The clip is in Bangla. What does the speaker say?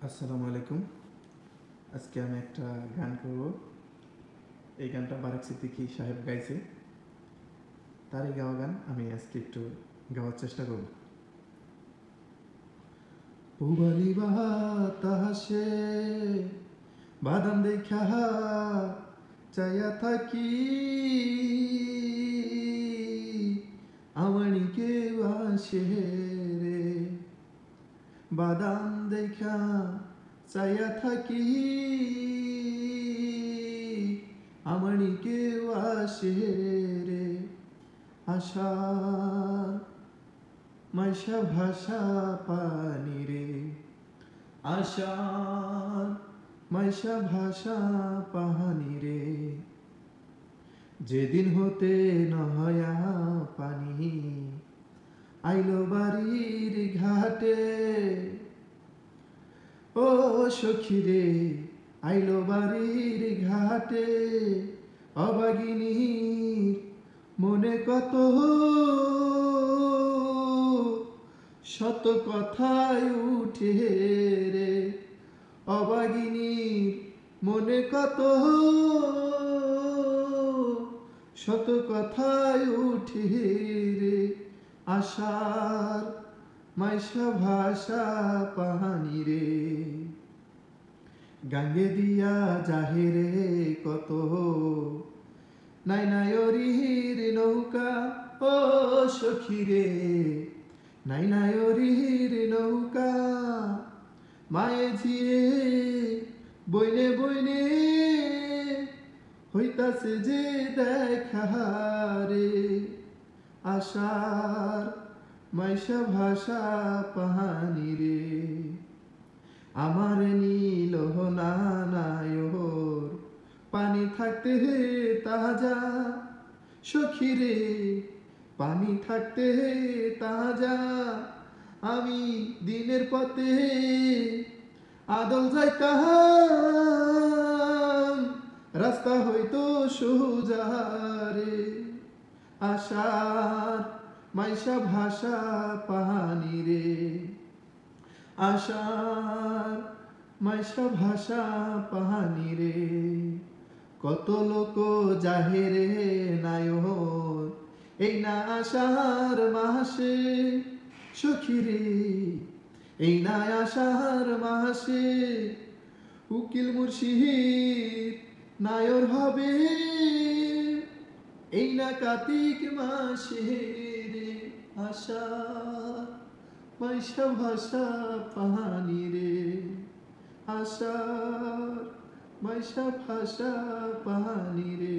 আসসালামু আলাইকুম। আজকে আমি একটা গান করব। এই গানটা বারেক সিদ্দিকী সাহেব গাইছে। তারই গাওয়া গান আমি আজকে একটু গাওয়ার চেষ্টা করব। পুবালি বাতাসে বাদাম দেখা চাইয়া থাকি আমানিকে বাসে রে বাদাম দেখা চাইয়া থাকি আমানিকে বাসে রে আশার মাইশা ভাষা পানি রে আশার মাইশা ভাষা পাহানি রে যেদিন হতে নহয়া পানি আইলো বাড়ির ঘাটে ও সখী রে আইলো বাড়ির ঘাটে অবাগিনীর মনে কত শত কথায় উঠে রে অবাগিনীর মনে কত শত কথায় উঠে রে আশার মাইশা ভাষা পাহানি রে গাঙ্গে দিয়া জাহেরে কত নাই নায়রির নৌকা ও সখী রে নাই নায়রির নৌকা মায়ে ঝিয়ে বইনে বইনে হইতাছে যে দেখা রে আশার মাইশা ভাষা পাহানি রে আমার নীল নানায়োর পানি থাকতে হে তাজা সখী রে পানি থাকতে হে তাজা আমি দিনের পথে আদল যাইতাম রাস্তা হইতো সোজা রে আশার মাইশা ভাষা পাহানি রে আশার মাইশা ভাষা পাহানি রে কত লোক জাহেরে নায়র এই না আশার মাসে সখী রে এই না আশার মাসে উকিল মুর্শিদ নায়র হবে এই না কার্তিক মাসে রে আশার মাইশা ভাষা পাহানি রে আশার মাইশা ভাষা পাহানি রে।